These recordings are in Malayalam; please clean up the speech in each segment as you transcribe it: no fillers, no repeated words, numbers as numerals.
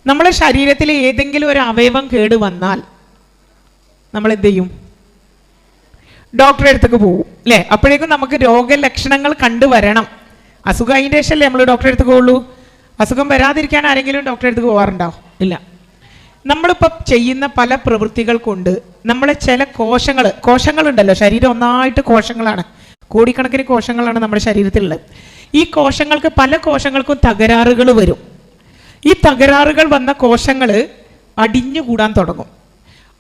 നമ്മളെ ശരീരത്തിലെ ഏതെങ്കിലും ഒരു അവയവം കേട് വന്നാൽ നമ്മൾ എന്ത് ചെയ്യും? ഡോക്ടറെ അടുത്തേക്ക് പോകും അല്ലേ? അപ്പോഴേക്കും നമുക്ക് രോഗലക്ഷണങ്ങൾ കണ്ടുവരണം. അസുഖം അതിൻ്റെ ശേഷമല്ലേ നമ്മൾ ഡോക്ടറെ അടുത്തേക്ക് പോകുള്ളൂ. അസുഖം വരാതിരിക്കാൻ ആരെങ്കിലും ഡോക്ടറെ അടുത്തേക്ക് പോകാറുണ്ടോ? ഇല്ല. നമ്മളിപ്പോൾ ചെയ്യുന്ന പല പ്രവൃത്തികൾ കൊണ്ട് നമ്മളെ ചില കോശങ്ങളുണ്ടല്ലോ, ശരീരം ഒന്നായിട്ട് കോശങ്ങളാണ്, കോടിക്കണക്കിന് കോശങ്ങളാണ് നമ്മുടെ ശരീരത്തിലുള്ളത്. ഈ കോശങ്ങൾക്ക് പല കോശങ്ങൾക്കും തകരാറുകൾ വരും. ഈ തകരാറുകൾ വന്ന കോശങ്ങൾ അടിഞ്ഞുകൂടാൻ തുടങ്ങും.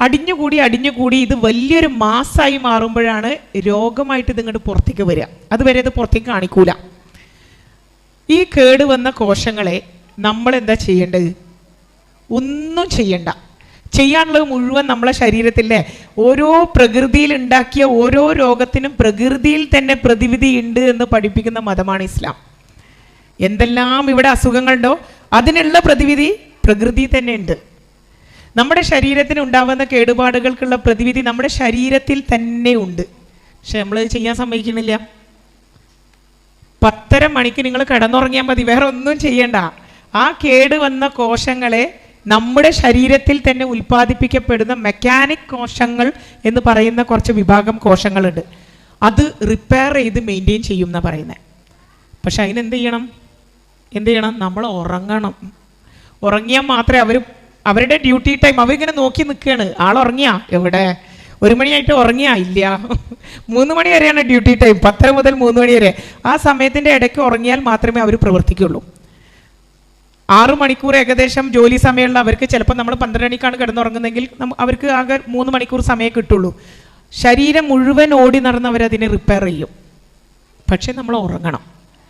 അടിഞ്ഞുകൂടി ഇത് വലിയൊരു മാസായി മാറുമ്പോഴാണ് രോഗമായിട്ട് ഇതിങ്ങോട്ട് പുറത്തേക്ക് വരിക. അതുവരെ ഇത് പുറത്തേക്ക് കാണിക്കൂല. ഈ കേട് വന്ന കോശങ്ങളെ നമ്മൾ എന്താ ചെയ്യേണ്ടത്? ഒന്നും ചെയ്യണ്ട. ചെയ്യാനുള്ളത് മുഴുവൻ നമ്മളെ ശരീരത്തിലെ ഓരോ പ്രകൃതിയിൽ ഉണ്ടാക്കിയ ഓരോ രോഗത്തിനും പ്രകൃതിയിൽ തന്നെ പ്രതിവിധി ഉണ്ട് എന്ന് പഠിപ്പിക്കുന്ന മതമാണ് ഇസ്ലാം. എന്തെല്ലാം ഇവിടെ അസുഖങ്ങളുണ്ടോ അതിനുള്ള പ്രതിവിധി പ്രകൃതി തന്നെ ഉണ്ട്. നമ്മുടെ ശരീരത്തിന് ഉണ്ടാവുന്ന കേടുപാടുകൾക്കുള്ള പ്രതിവിധി നമ്മുടെ ശരീരത്തിൽ തന്നെ ഉണ്ട്. പക്ഷെ നമ്മൾ ചെയ്യാൻ സമ്മതിക്കുന്നില്ല. 10:30 മണിക്ക് നിങ്ങൾ കിടന്നുറങ്ങിയാൽ മതി, വേറെ ഒന്നും ചെയ്യണ്ട. ആ കേട് വന്ന കോശങ്ങളെ നമ്മുടെ ശരീരത്തിൽ തന്നെ ഉൽപ്പാദിപ്പിക്കപ്പെടുന്ന മെക്കാനിക് കോശങ്ങൾ എന്ന് പറയുന്ന കുറച്ച് വിഭാഗം കോശങ്ങളുണ്ട്. അത് റിപ്പയർ ചെയ്ത് മെയിൻറ്റെയിൻ ചെയ്യും എന്നാണ് പറയുന്നത്. പക്ഷെ അതിനെന്ത് ചെയ്യണം? നമ്മൾ ഉറങ്ങണം. ഉറങ്ങിയാൽ മാത്രമേ അവരുടെ ഡ്യൂട്ടി ടൈം അവരിങ്ങനെ നോക്കി നിൽക്കുകയാണ്. ആളുറങ്ങിയാ? എവിടെ? 1 മണിയായിട്ട് ഉറങ്ങിയാ? ഇല്ല. 3 മണി വരെയാണ് ഡ്യൂട്ടി ടൈം, 10 മുതൽ 3 മണി വരെ. ആ സമയത്തിൻ്റെ ഇടയ്ക്ക് ഉറങ്ങിയാൽ മാത്രമേ അവർ പ്രവർത്തിക്കുള്ളൂ. 6 മണിക്കൂർ ഏകദേശം ജോലി സമയമുള്ള അവർക്ക് ചിലപ്പോൾ നമ്മൾ 12 മണിക്കാണ് കിടന്നുറങ്ങുന്നതെങ്കിൽ അവർക്ക് ആകെ 3 മണിക്കൂർ സമയം കിട്ടുള്ളൂ. ശരീരം മുഴുവൻ ഓടി നടന്നവരതിനെ റിപ്പയർ ചെയ്യും. പക്ഷെ നമ്മൾ ഉറങ്ങണം.